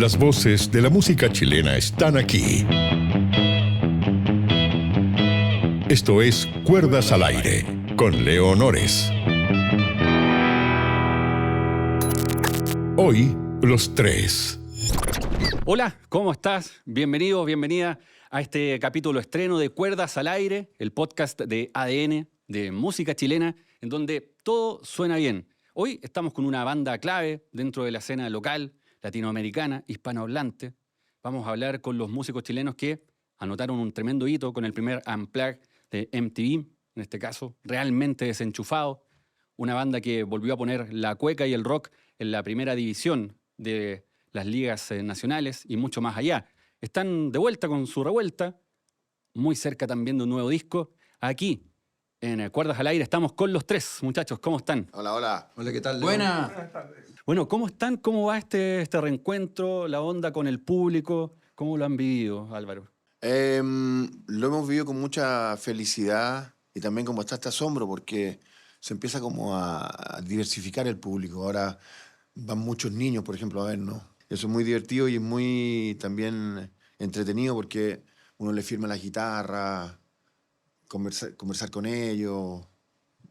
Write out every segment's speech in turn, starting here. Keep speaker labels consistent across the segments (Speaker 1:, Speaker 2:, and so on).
Speaker 1: Las voces de la música chilena están aquí. Esto es Cuerdas al Aire, con Leo Honores. Hoy, los tres.
Speaker 2: Hola, ¿cómo estás? Bienvenido, bienvenida a este capítulo estreno de Cuerdas al Aire, el podcast de ADN, de música chilena, en donde todo suena bien. Hoy estamos con una banda clave dentro de la escena local, latinoamericana, hispanohablante. Vamos a hablar con los músicos chilenos que anotaron un tremendo hito con el primer Unplugged de MTV, en este caso, realmente desenchufado. Una banda que volvió a poner la cueca y el rock en la primera división de las ligas nacionales y mucho más allá. Están de vuelta con su revuelta, muy cerca también de un nuevo disco. Aquí, en Cuerdas al Aire, estamos con los tres. Muchachos, ¿cómo están?
Speaker 3: Hola, hola.
Speaker 4: Hola, ¿qué tal, Leo?
Speaker 5: Buena.
Speaker 2: Bueno, ¿cómo están? ¿Cómo va este reencuentro? ¿La onda con el público? ¿Cómo lo han vivido, Álvaro?
Speaker 3: Lo hemos vivido con mucha felicidad y también con bastante asombro porque se empieza como a diversificar el público. Ahora van muchos niños, por ejemplo, a vernos. Eso es muy divertido y es muy también entretenido porque uno le firma la guitarra, conversar con ellos.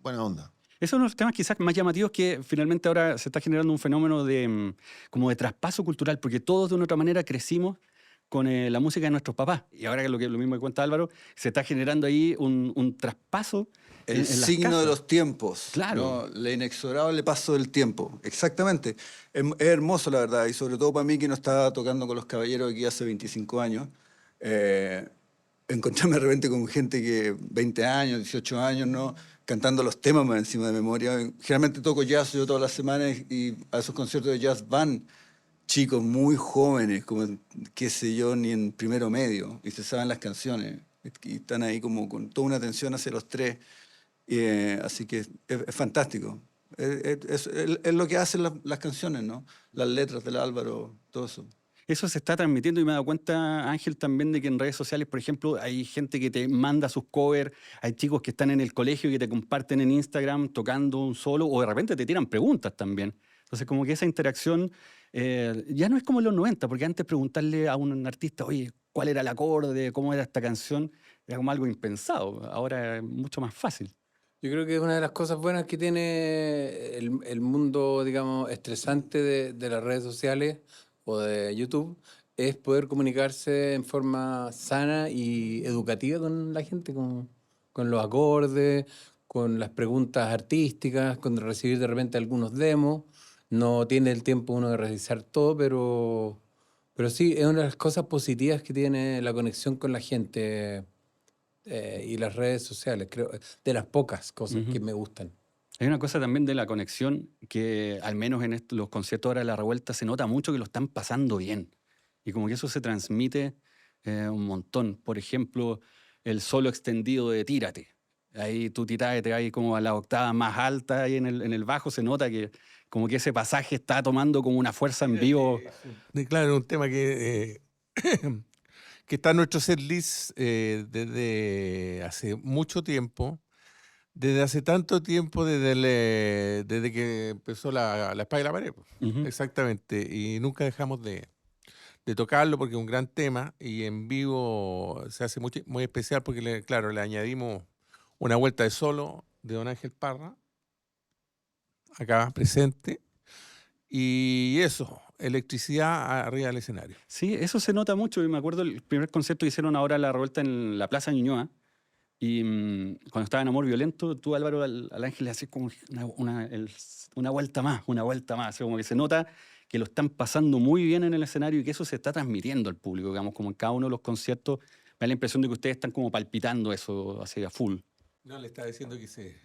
Speaker 3: Buena onda.
Speaker 2: Esos son los temas quizás más llamativos que finalmente ahora se está generando un fenómeno de como de traspaso cultural, porque todos de una otra manera crecimos con la música de nuestros papás. Y ahora que lo mismo que cuenta Álvaro, se está generando ahí un traspaso
Speaker 4: El
Speaker 2: en las
Speaker 4: signo
Speaker 2: casas.
Speaker 4: de los tiempos.
Speaker 2: Claro.
Speaker 4: ¿No? El inexorable paso del tiempo. Exactamente. Es hermoso, la verdad. Y sobre todo para mí, que no estaba tocando con los caballeros aquí hace 25 años. Encontrarme de repente con gente que 20 años, 18 años, ¿no? Cantando los temas más encima de memoria. Generalmente toco jazz yo todas las semanas y a esos conciertos de jazz van chicos muy jóvenes, como, qué sé yo, ni en primero medio, y se saben las canciones. Y están ahí como con toda una atención hacia los tres. Así que es fantástico. Es lo que hacen las canciones, ¿no? Las letras del Álvaro, todo eso.
Speaker 2: Eso se está transmitiendo y me he dado cuenta, Ángel, también de que en redes sociales, por ejemplo, hay gente que te manda sus covers, hay chicos que están en el colegio y que te comparten en Instagram tocando un solo, o de repente te tiran preguntas también. Entonces, como que esa interacción ya no es como en los 90, porque antes preguntarle a un artista, oye, ¿cuál era el acorde? ¿Cómo era esta canción? Era como algo impensado. Ahora es mucho más fácil.
Speaker 5: Yo creo que una de las cosas buenas que tiene el mundo, digamos, estresante de las redes sociales o de YouTube es poder comunicarse en forma sana y educativa con la gente, con los acordes, con las preguntas artísticas, con recibir de repente algunos demos. No tiene el tiempo uno de realizar todo, pero sí, es una de las cosas positivas que tiene la conexión con la gente. Y las redes sociales, creo, de las pocas cosas que me gustan.
Speaker 2: Hay una cosa también de la conexión que al menos en los conciertos ahora de la revuelta se nota mucho que lo están pasando bien. Y como que eso se transmite un montón. Por ejemplo, el solo extendido de Tírate. Ahí tú Titae te vas ahí como a la octava más alta y en el bajo se nota que como que ese pasaje está tomando como una fuerza en vivo.
Speaker 6: Claro, un tema que está en nuestro setlist desde hace mucho tiempo. Desde hace tanto tiempo, desde que empezó la espada y la pared.
Speaker 2: Ujú.
Speaker 6: Exactamente. Y nunca dejamos de tocarlo porque es un gran tema y en vivo se hace muy especial porque, claro, le añadimos una vuelta de solo de Don Ángel Parra, acá presente. Y eso, electricidad arriba del escenario.
Speaker 2: Sí, eso se nota mucho. Y me acuerdo el primer concierto que hicieron ahora la revuelta en la Plaza Ñuñoa. Y cuando estaba en Amor Violento, tú, Álvaro, al Ángel le haces como una vuelta más, una vuelta más. O sea, como que se nota que lo están pasando muy bien en el escenario y que eso se está transmitiendo al público. Digamos, como en cada uno de los conciertos, me da la impresión de que ustedes están como palpitando eso así a full.
Speaker 6: No, le estaba diciendo que se...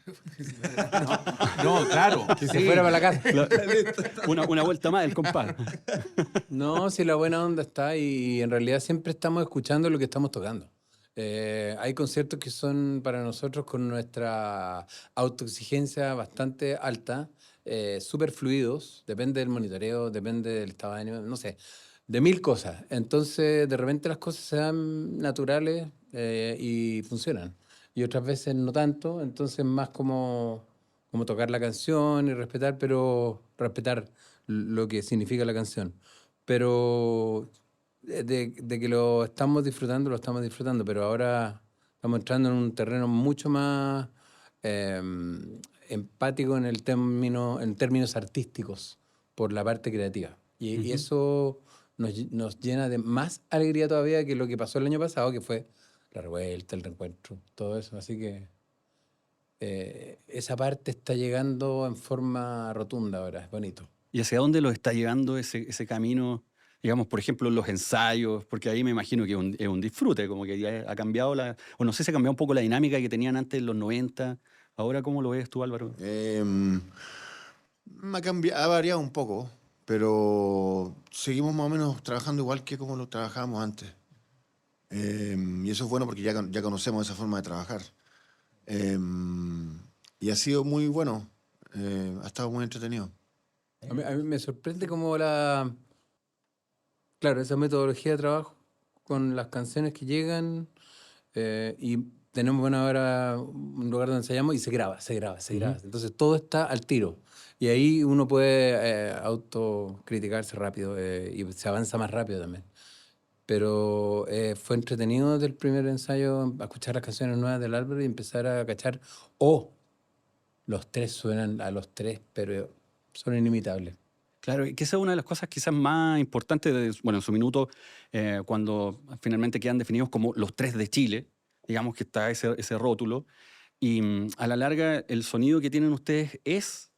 Speaker 6: No, claro.
Speaker 5: Si se fuera para la casa.
Speaker 2: Una vuelta más del compadre.
Speaker 5: No, si la buena onda está y en realidad siempre estamos escuchando lo que estamos tocando. Hay conciertos que son para nosotros con nuestra autoexigencia bastante alta, súper fluidos, depende del monitoreo, depende del estado de ánimo, no sé, de mil cosas. Entonces, de repente las cosas se dan naturales y funcionan. Y otras veces no tanto, entonces más como tocar la canción y respetar, pero respetar lo que significa la canción. Pero de que lo estamos disfrutando, pero ahora estamos entrando en un terreno mucho más empático en términos artísticos, por la parte creativa. Y eso nos llena de más alegría todavía que lo que pasó el año pasado, que fue la revuelta, el reencuentro, todo eso. Así que esa parte está llegando en forma rotunda ahora, es bonito.
Speaker 2: ¿Y hacia dónde lo está llevando ese camino? Digamos, por ejemplo, los ensayos, porque ahí me imagino que es un disfrute, como que ya ha cambiado o no sé, se ha cambiado un poco la dinámica que tenían antes en los 90. Ahora, ¿cómo lo ves tú, Álvaro?
Speaker 3: Ha variado un poco, pero seguimos más o menos trabajando igual que como lo trabajábamos antes. Y eso es bueno porque ya conocemos esa forma de trabajar. Y ha sido muy bueno, ha estado muy entretenido.
Speaker 5: A mí me sorprende como claro, esa metodología de trabajo con las canciones que llegan y tenemos ahora un lugar donde ensayamos y se graba. Entonces todo está al tiro. Y ahí uno puede autocriticarse rápido y se avanza más rápido también. Pero fue entretenido desde el primer ensayo a escuchar las canciones nuevas del Álvaro y empezar a cachar. Los tres suenan a los tres, pero son inimitables.
Speaker 2: Claro, y que esa es una de las cosas quizás más importantes, en su minuto, cuando finalmente quedan definidos como los tres de Chile, digamos que está ese rótulo, y a la larga el sonido que tienen ustedes es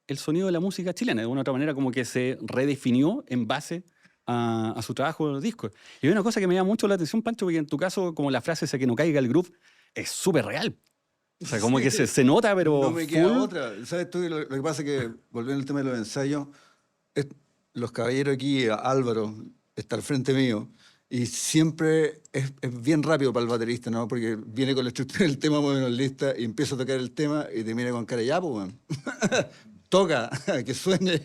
Speaker 2: el sonido de la música chilena, de una u otra manera como que se redefinió en base a su trabajo en los discos. Y hay una cosa que me llama mucho la atención, Pancho, porque en tu caso, como la frase esa que no caiga el groove, es súper real. O sea, como que se nota, pero
Speaker 4: No me queda
Speaker 2: full.
Speaker 4: otra. ¿Sabes tú? Lo que pasa es que, volviendo al tema de los ensayos, los caballeros aquí, Álvaro, está al frente mío, y siempre es bien rápido para el baterista, ¿no? Porque viene con la estructura del tema muy bien lista y empieza a tocar el tema y te mira con cara, ya, pues, weón. Toca, que suene.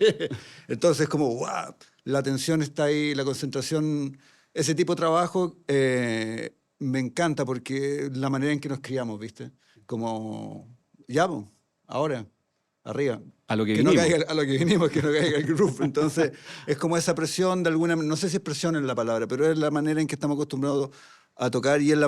Speaker 4: Entonces, como, wow, la atención está ahí, la concentración. Ese tipo de trabajo me encanta porque la manera en que nos criamos, ¿viste? Como, ya, pues, ahora, arriba.
Speaker 2: A lo que
Speaker 4: no
Speaker 2: vinimos.
Speaker 4: caiga, a lo que vinimos, que no caiga el groove. Entonces, es como esa presión de alguna, no sé si es presión en la palabra, pero es la manera en que estamos acostumbrados a tocar y es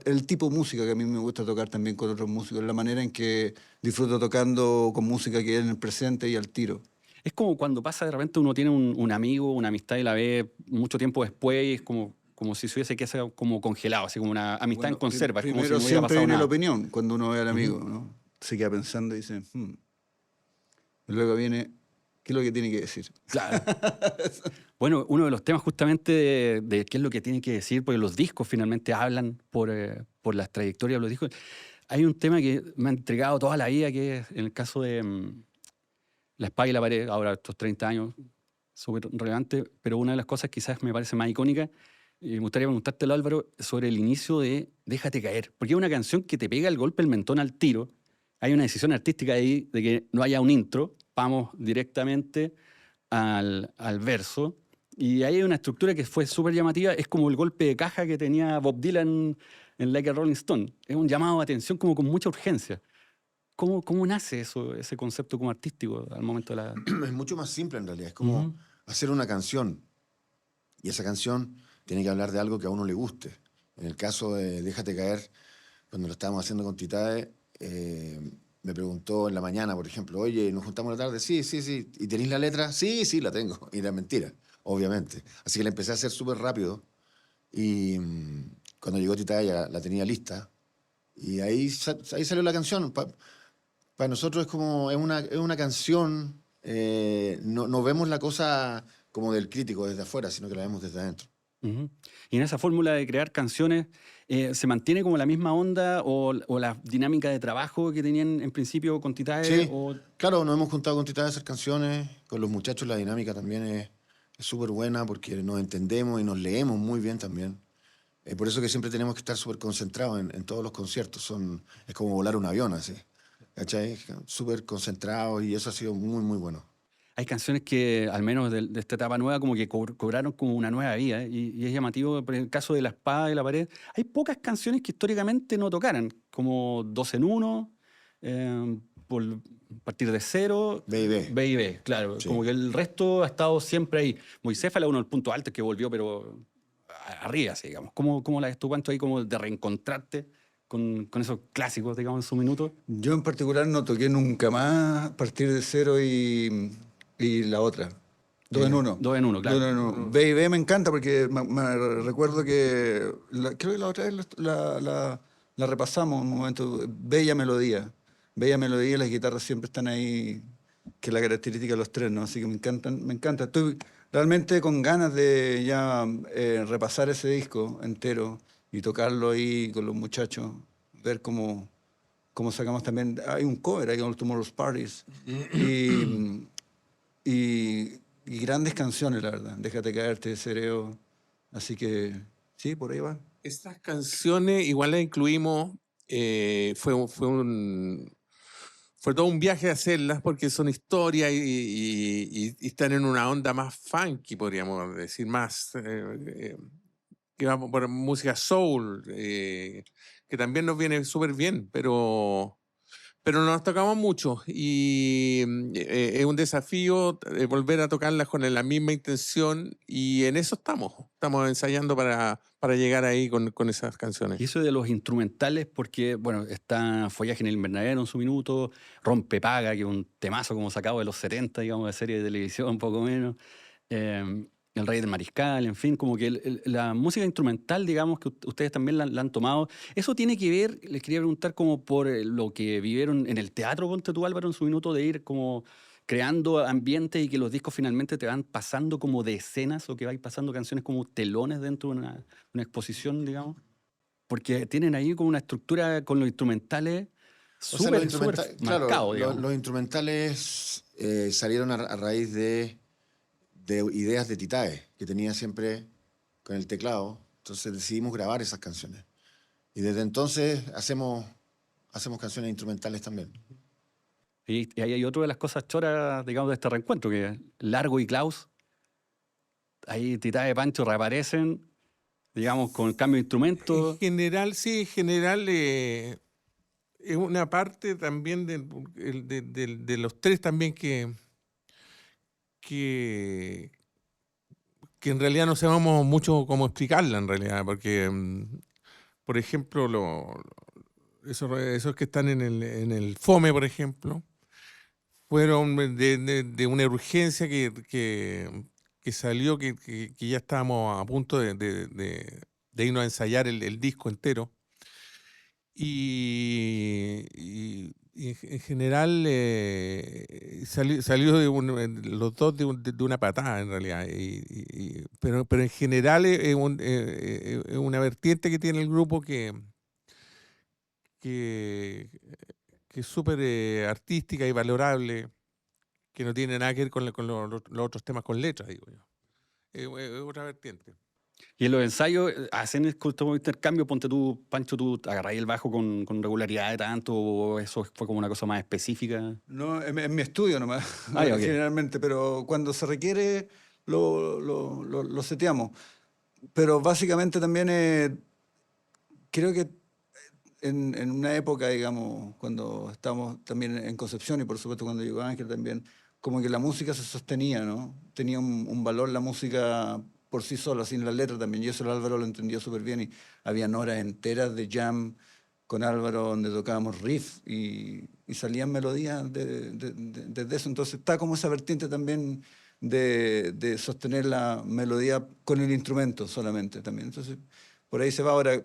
Speaker 4: el tipo de música que a mí me gusta tocar también con otros músicos, es la manera en que disfruto tocando con música que es en el presente y al tiro.
Speaker 2: Es como cuando pasa de repente uno tiene un amigo, una amistad y la ve mucho tiempo después y es como si se hubiese quedado como congelado, así como una amistad en conserva. Es como si
Speaker 4: Primero
Speaker 2: no hubiera
Speaker 4: siempre
Speaker 2: pasado
Speaker 4: viene
Speaker 2: nada.
Speaker 4: la opinión cuando uno ve al amigo, ¿no? Se queda pensando y dice, Y luego viene, ¿qué es lo que tiene que decir?
Speaker 2: Claro. Bueno, uno de los temas justamente de qué es lo que tiene que decir, porque los discos finalmente hablan por las trayectorias de los discos. Hay un tema que me ha entregado toda la vida, que es en el caso de La espada y la pared, ahora estos 30 años, súper relevante, pero una de las cosas quizás me parece más icónica, y me gustaría preguntártelo, Álvaro, sobre el inicio de Déjate caer, porque es una canción que te pega el golpe, el mentón al tiro. Hay una decisión artística ahí de que no haya un intro, vamos directamente al verso. Y ahí hay una estructura que fue súper llamativa, es como el golpe de caja que tenía Bob Dylan en Like a Rolling Stone. Es un llamado de atención como con mucha urgencia. ¿Cómo nace ese concepto como artístico al momento de la...?
Speaker 3: Es mucho más simple en realidad, es como hacer una canción. Y esa canción tiene que hablar de algo que a uno le guste. En el caso de Déjate caer, cuando lo estábamos haciendo con Titae, me preguntó en la mañana, por ejemplo, oye, ¿nos juntamos a la tarde? Sí. ¿Y tenéis la letra? Sí, la tengo. Y era mentira, obviamente. Así que la empecé a hacer súper rápido. Y cuando llegó Titae ya la tenía lista. Y ahí salió la canción. Para nosotros es una canción. No vemos la cosa como del crítico desde afuera, sino que la vemos desde adentro.
Speaker 2: Y en esa fórmula de crear canciones, ¿se mantiene como la misma onda o la dinámica de trabajo que tenían en principio con Titae?
Speaker 3: Sí, claro, nos hemos juntado con Titae a hacer canciones, con los muchachos la dinámica también es súper buena porque nos entendemos y nos leemos muy bien también. Por eso que siempre tenemos que estar súper concentrados en todos los conciertos, es como volar un avión así, ¿cachai? Súper concentrados y eso ha sido muy, muy bueno.
Speaker 2: Hay canciones que, al menos de esta etapa nueva, como que cobraron como una nueva vida, y es llamativo, por el caso de La espada y la pared, hay pocas canciones que históricamente no tocaran, como Dos en Uno, a partir de cero,
Speaker 3: B&B.
Speaker 2: B&B, claro.
Speaker 3: Sí.
Speaker 2: Como que el resto ha estado siempre ahí. Moisés fue uno del punto alto que volvió, pero arriba, sí, digamos. ¿Cómo la ves tú, Pancho, ahí como de reencontrarte con esos clásicos, digamos, en su minuto?
Speaker 4: Yo en particular no toqué nunca más Partir de Cero y la otra. Dos en uno.
Speaker 2: Dos en uno, claro.
Speaker 4: Dos en uno. B&B me encanta porque me recuerdo que creo que la otra vez la repasamos un momento. Bella melodía. Bella melodía, las guitarras siempre están ahí, que es la característica de los tres, ¿no? Así que me encantan, me encanta. Estoy realmente con ganas de ya repasar ese disco entero y tocarlo ahí con los muchachos, ver cómo sacamos también. Hay un cover ahí con los Tomorrow's Parties. Y grandes canciones, la verdad. Déjate caerte, Cereo. Así que sí, por ahí va.
Speaker 6: Estas canciones igual las incluimos, fue todo un viaje a hacerlas porque son historias y están en una onda más funky, podríamos decir, más que va por música soul, que también nos viene súper bien, pero no nos tocamos mucho y es un desafío volver a tocarlas con la misma intención y en eso estamos ensayando para llegar ahí con esas canciones.
Speaker 2: Y eso de los instrumentales, porque, bueno, está Follaje en el Invernadero en su minuto, Rompe Paga, que es un temazo como sacado de los 70, digamos, de serie de televisión, un poco menos, El Rey del Mariscal, en fin, como que la música instrumental, digamos, que ustedes también la han tomado, ¿eso tiene que ver, les quería preguntar, como por lo que vivieron en el teatro, ponte tú, Álvaro, en su minuto, de ir como creando ambientes y que los discos finalmente te van pasando como de escenas o que vais pasando canciones como telones dentro de una exposición, digamos? Porque tienen ahí como una estructura con los instrumentales
Speaker 3: O sea,
Speaker 2: súper
Speaker 3: claro,
Speaker 2: marcado, digamos.
Speaker 3: los instrumentales salieron a raíz de ideas de Titae, que tenía siempre con el teclado. Entonces decidimos grabar esas canciones. Y desde entonces hacemos canciones instrumentales también.
Speaker 2: Y ahí hay otra de las cosas choras, digamos, de este reencuentro, que Largo y Klaus, ahí Titae y Pancho reaparecen, digamos, con el cambio de instrumento.
Speaker 6: En general, sí, en general es una parte también de los tres también que en realidad no sabemos mucho cómo explicarla en realidad, porque, por ejemplo, esos que están en el FOME, por ejemplo, fueron de una urgencia que salió, que ya estábamos a punto de irnos a ensayar el disco entero. Y en general salió los dos de una patada en realidad. Pero en general es una vertiente que tiene el grupo que es súper artística y valorable, que no tiene nada que ver con los otros temas con letras, digo yo. Es otra vertiente.
Speaker 2: Y en los ensayos hacen como intercambio, ponte tú, Pancho, tú agarráis el bajo con regularidad de tanto, o eso fue como una cosa más específica.
Speaker 4: No, en mi estudio nomás,
Speaker 2: Ok.
Speaker 4: generalmente, pero cuando se requiere lo seteamos. Pero básicamente también creo que en una época, digamos, cuando estábamos también en Concepción y por supuesto cuando llegó Ángel también, como que la música se sostenía, ¿no? Tenía un valor la música por sí sola, sin la letra también. Y eso el Álvaro lo entendió súper bien y habían horas enteras de jam con Álvaro donde tocábamos riff y salían melodías desde eso. Entonces está como esa vertiente también de sostener la melodía con el instrumento solamente también. Entonces por ahí se va ahora.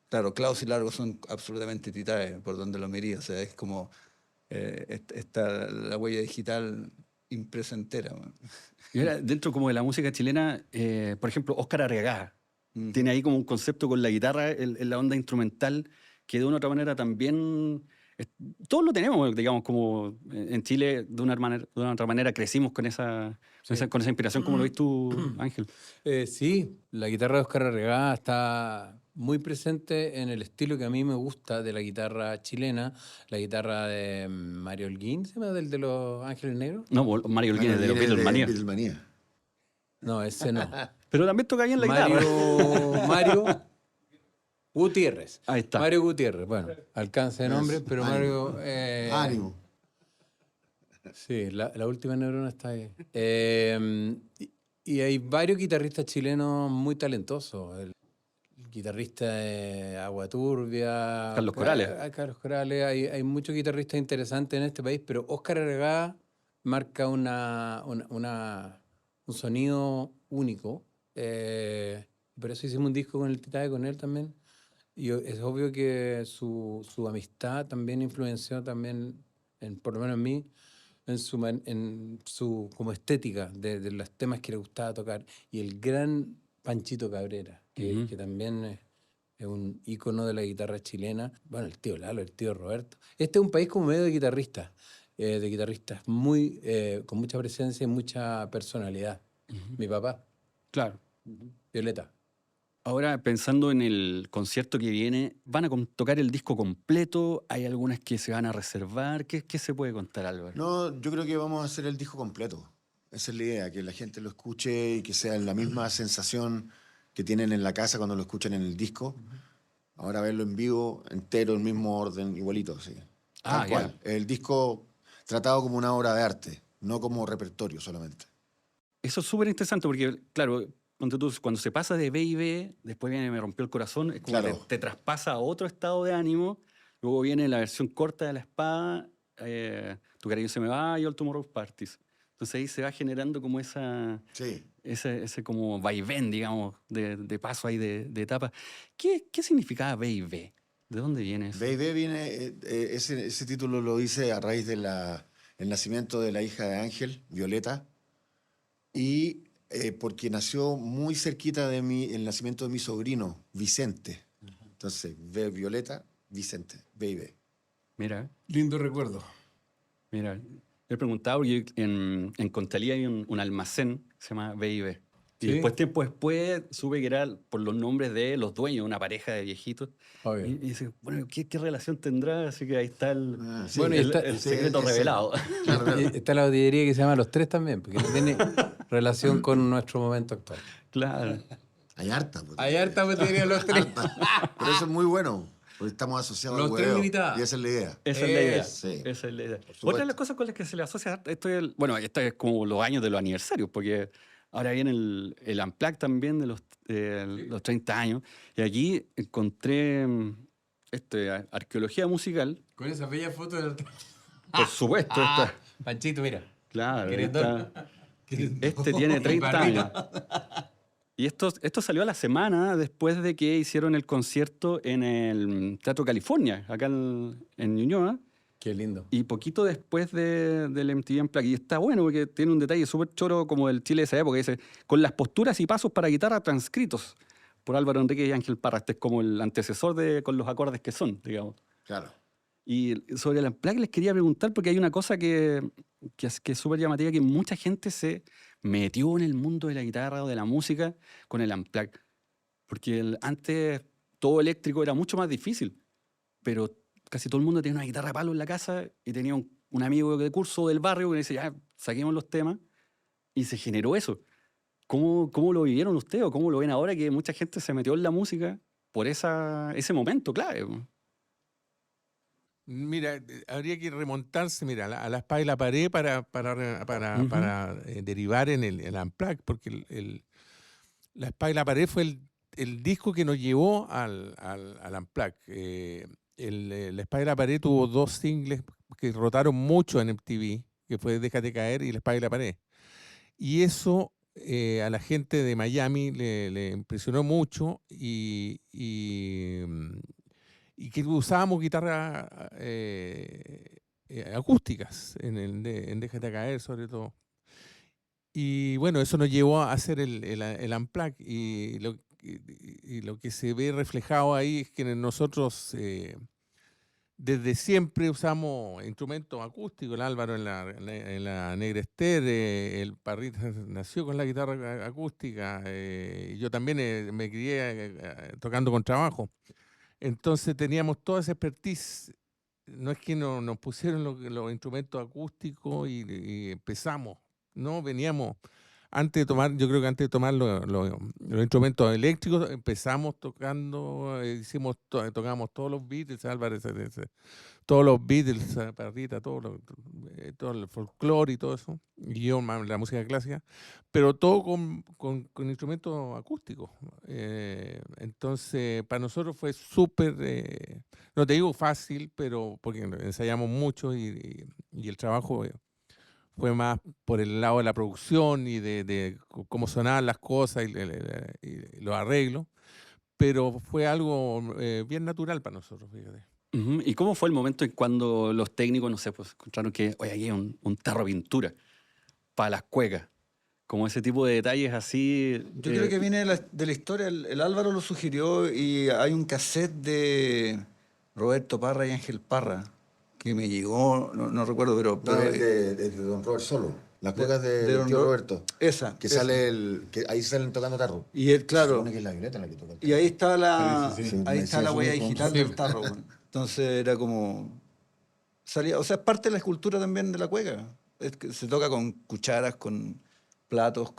Speaker 4: Claro, Klaus y Largo son absolutamente Titae, por donde lo mirí. O sea, es como está la huella digital impresa entera.
Speaker 2: Y ahora, dentro como de la música chilena, por ejemplo, Óscar Arriagada tiene ahí como un concepto con la guitarra en la onda instrumental que de una u otra manera también... todos lo tenemos, digamos, como en Chile, de una u otra manera crecimos con esa inspiración. ¿Cómo lo ves tú, Ángel?
Speaker 5: Sí, la guitarra de Óscar Arriagada está muy presente en el estilo que a mí me gusta de la guitarra chilena, la guitarra de Mario Holguín, ¿se llama? ¿Del de los Ángeles Negros?
Speaker 2: No, Mario Holguín de los Beatlemanía.
Speaker 3: Beatlemanía.
Speaker 5: No, ese no.
Speaker 2: Pero también toca bien la guitarra.
Speaker 5: Mario Gutiérrez.
Speaker 2: Ahí está.
Speaker 5: Mario Gutiérrez, bueno, alcance de nombre, pero Mario...
Speaker 3: Ánimo.
Speaker 5: Sí, la última neurona está ahí. Y hay varios guitarristas chilenos muy talentosos. El guitarrista de Agua Turbia,
Speaker 2: Carlos Corales.
Speaker 5: hay Carlos Corales, hay muchos guitarristas interesantes en este país, pero Óscar Aragá marca un sonido único. Por eso hicimos un disco con el Titae, con él también. Y es obvio que su amistad también influenció también, por lo menos en mí, en su como estética de los temas que le gustaba tocar. Y el gran Panchito Cabrera,
Speaker 2: Ujú.
Speaker 5: que también es un ícono de la guitarra chilena. Bueno, el tío Lalo, el tío Roberto. Este es un país como medio de guitarristas muy, con mucha presencia y mucha personalidad. Mi papá,
Speaker 2: Claro.
Speaker 5: Violeta.
Speaker 2: Ahora, pensando en el concierto que viene, ¿van a tocar el disco completo? ¿Hay algunas que se van a reservar? ¿Qué se puede contar, Álvaro?
Speaker 3: No, yo creo que vamos a hacer el disco completo. Esa es la idea, que la gente lo escuche y que sea la misma sensación que tienen en la casa cuando lo escuchan en el disco. Ahora verlo en vivo, entero, el mismo orden, igualito, sí.
Speaker 2: Ah,
Speaker 3: Tal
Speaker 2: ya.
Speaker 3: cual. El disco tratado como una obra de arte, no como repertorio solamente.
Speaker 2: Eso es súper interesante porque, claro, cuando se pasa de B y B, después viene Me rompió el corazón, es como
Speaker 3: Claro.
Speaker 2: te traspasa a otro estado de ánimo, luego viene la versión corta de La Espada, Tu cariño se me va y All Tomorrow's Parties. Entonces ahí se va generando como
Speaker 3: Sí.
Speaker 2: ese como vaivén, digamos, de paso ahí de etapa. ¿Qué significaba B y B? ¿De dónde viene eso?
Speaker 3: Baby viene, ese título lo hice a raíz de el nacimiento de la hija de Ángel, Violeta, y porque nació muy cerquita de mí el nacimiento de mi sobrino, Vicente. Entonces, Violeta, Vicente, Baby.
Speaker 2: Mira.
Speaker 5: Lindo recuerdo.
Speaker 2: Mira, he preguntado porque en Conchalí hay un almacén que se llama B&B. Y
Speaker 5: ¿Sí?
Speaker 2: después, tiempo después, supe que era por los nombres de los dueños, una pareja de viejitos.
Speaker 5: Obvio.
Speaker 2: Y dice, bueno, ¿qué relación tendrá? Así que ahí está
Speaker 3: Sí,
Speaker 5: Bueno, y está-
Speaker 2: el
Speaker 3: sí,
Speaker 2: secreto
Speaker 3: ese.
Speaker 2: revelado.
Speaker 3: Claro,
Speaker 5: Y está la botillería que se llama Los Tres también, porque no tiene relación con nuestro momento actual.
Speaker 2: Claro.
Speaker 3: hay harta. Pues,
Speaker 5: Hay harta botillería Los Tres.
Speaker 3: Pero eso es muy bueno, porque estamos asociados
Speaker 5: Los
Speaker 3: al
Speaker 5: Tres
Speaker 3: hueveo,
Speaker 5: Limitadas.
Speaker 3: y esa es la idea.
Speaker 2: Esa es la idea.
Speaker 3: Sí.
Speaker 2: Esa es la idea.
Speaker 3: supuesto.
Speaker 2: Otra de las cosas con las que se le asocia, bueno, esto es como los años de los aniversarios, porque ahora viene el Unplugged también de los 30 años. Y aquí encontré arqueología musical.
Speaker 5: Con esa bella foto de Los Tres.
Speaker 2: Por supuesto, esta.
Speaker 5: Panchito, mira.
Speaker 2: Claro,
Speaker 5: Querendón.
Speaker 2: este tiene 30 años. Y esto salió a la semana después de que hicieron el concierto en el Teatro California, acá en Ñuñoa.
Speaker 5: Qué lindo.
Speaker 2: Y poquito después del MTV Unplugged. Y está bueno porque tiene un detalle súper choro como del Chile de esa época. Dice, con las posturas y pasos para guitarra transcritos por Álvaro Enrique y Ángel Parra. Este es como el antecesor con los acordes que son, digamos.
Speaker 3: Claro.
Speaker 2: Y sobre el Unplugged les quería preguntar porque hay una cosa que es súper llamativa, que mucha gente se metió en el mundo de la guitarra o de la música con el Unplugged. Porque antes todo eléctrico era mucho más difícil, pero casi todo el mundo tenía una guitarra de palo en la casa y tenía un amigo de curso del barrio que dice, ya, saquemos los temas, y se generó eso. ¿Cómo lo vivieron ustedes o cómo lo ven ahora que mucha gente se metió en la música por ese momento clave?
Speaker 6: Mira, habría que remontarse, mira, a la espada y la pared
Speaker 2: Ujú.
Speaker 6: para derivar en el Unplugged, porque la espada y la pared fue el disco que nos llevó al Unplugged. La espada y la pared tuvo 2 singles que rotaron mucho en MTV, que fue Déjate caer y La espada y la pared. Y eso a la gente de Miami le impresionó mucho y que usábamos guitarras acústicas en Déjate caer, sobre todo. Y bueno, eso nos llevó a hacer el Unplugged y lo que se ve reflejado ahí es que nosotros desde siempre usamos instrumentos acústicos. El Álvaro en la Negra Esther, el Parrita nació con la guitarra acústica. Y yo también me crié tocando con trabajo. Entonces teníamos toda esa expertise. No es que nos pusieron los instrumentos acústicos y empezamos, ¿no? Veníamos yo creo que antes de tomar los instrumentos eléctricos, empezamos tocando, tocamos todos los Beatles, Álvarez, todos los Beatles, Parrita, todo el folclore y todo eso, y yo la música clásica, pero todo con instrumentos acústicos. Entonces, para nosotros fue súper, no te digo fácil, pero porque ensayamos mucho y el trabajo fue más por el lado de la producción y de cómo sonaban las cosas y los arreglos, pero fue algo bien natural para nosotros, fíjate.
Speaker 2: Ujú. ¿Y cómo fue el momento en cuando los técnicos, no sé, pues encontraron que, oye, aquí hay un tarro de pintura para las cuecas? Como ese tipo de detalles así.
Speaker 4: Yo creo que viene de la historia, el Álvaro lo sugirió y hay un cassette de Roberto Parra y Ángel Parra que me llegó, no recuerdo,
Speaker 3: No, es de Don Robert solo. Las cuecas del tío Roberto.
Speaker 4: Esa.
Speaker 3: Que
Speaker 4: esa.
Speaker 3: que ahí salen tocando tarro.
Speaker 4: Y él,
Speaker 3: Se
Speaker 4: claro,
Speaker 3: supone que es la Violeta la que toca el tarro.
Speaker 4: y ahí está
Speaker 3: Sí,
Speaker 4: ahí
Speaker 3: me
Speaker 4: está
Speaker 3: decía
Speaker 4: la
Speaker 3: eso
Speaker 4: huella
Speaker 3: mismo.
Speaker 4: digital del tarro. Bueno. Entonces era como salía, o sea, es parte de la escultura también de la cueca. Es que se toca con cucharas, con platos,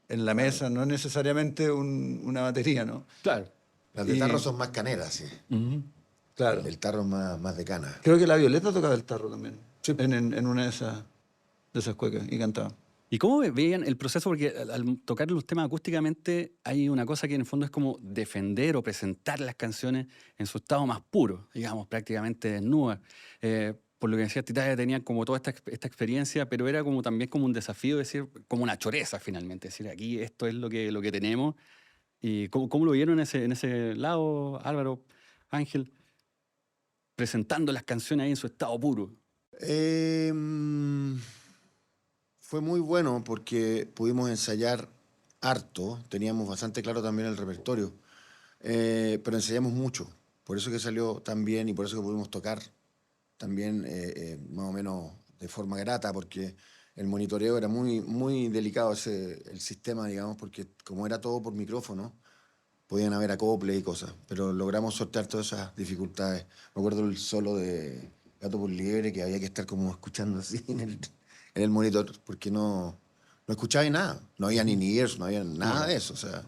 Speaker 4: en la mesa, no es necesariamente una batería, ¿no?
Speaker 2: Claro.
Speaker 3: Las de
Speaker 4: Y-
Speaker 3: tarro son más caneras, sí.
Speaker 2: Ujú.
Speaker 4: Claro.
Speaker 3: El tarro es más de cana.
Speaker 4: Creo que la Violeta tocaba el tarro también, en una de esas cuecas y cantaba.
Speaker 2: ¿Y cómo veían el proceso? Porque al tocar los temas acústicamente hay una cosa que en el fondo es como defender o presentar las canciones en su estado más puro, digamos, prácticamente desnudas. Por lo que decía Titaya, tenían como toda esta experiencia, pero era como también como un desafío, decir, como una choreza finalmente, decir, aquí esto es lo que tenemos. ¿Y cómo lo vieron en ese lado, Álvaro, Ángel, presentando las canciones ahí en su estado puro?
Speaker 3: Fue muy bueno porque pudimos ensayar harto, teníamos bastante claro también el repertorio, pero ensayamos mucho, por eso que salió tan bien y por eso que pudimos tocar también más o menos de forma grata, porque el monitoreo era muy delicado el sistema, digamos, porque como era todo por micrófono, podían haber acoples y cosas, pero logramos sortear todas esas dificultades. Me acuerdo el solo de Gato por Liebre, que había que estar como escuchando así en el monitor, porque no escuchaba nada. No había ni ears, no había nada de eso. O sea,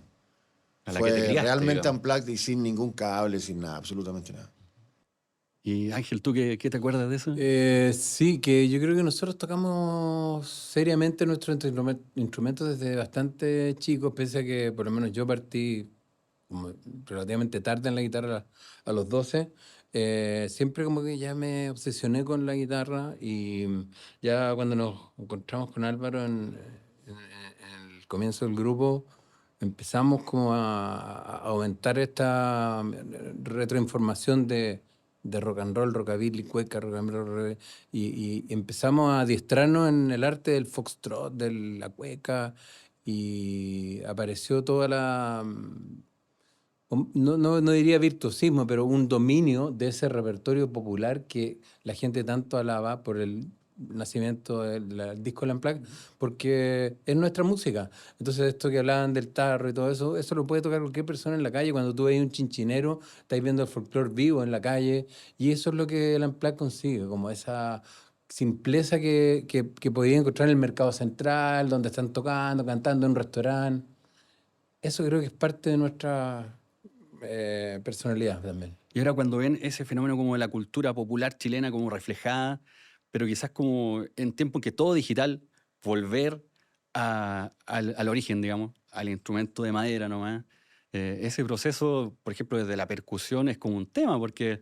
Speaker 2: A la que
Speaker 3: fue
Speaker 2: te criaste,
Speaker 3: realmente
Speaker 2: digamos.
Speaker 3: unplugged y sin ningún cable, sin nada, absolutamente nada.
Speaker 2: Y Ángel, ¿tú qué te acuerdas de eso?
Speaker 5: Sí, que yo creo que nosotros tocamos seriamente nuestros instrumentos desde bastante chicos, pese a que por lo menos yo partí como relativamente tarde en la guitarra a los 12. Siempre como que ya me obsesioné con la guitarra y ya cuando nos encontramos con Álvaro en el comienzo del grupo, empezamos como a aumentar esta retroinformación de rock and roll, rockabilly, cueca, rock and roll, y empezamos a adiestrarnos en el arte del foxtrot, de la cueca, y apareció toda no diría virtuosismo, pero un dominio de ese repertorio popular que la gente tanto alaba por el nacimiento del disco del Unplugged, porque es nuestra música. Entonces esto que hablaban del tarro y todo eso lo puede tocar cualquier persona en la calle. Cuando tú ves un chinchinero, estáis viendo el folclore vivo en la calle, y eso es lo que el Unplugged consigue, como esa simpleza que podía encontrar en el mercado central, donde están tocando, cantando en un restaurante. Eso creo que es parte de nuestra personalidad también.
Speaker 2: Y ahora cuando ven ese fenómeno como de la cultura popular chilena como reflejada, pero quizás como en tiempo en que todo digital, volver al origen, digamos, al instrumento de madera nomás. Ese proceso, por ejemplo, desde la percusión es como un tema, porque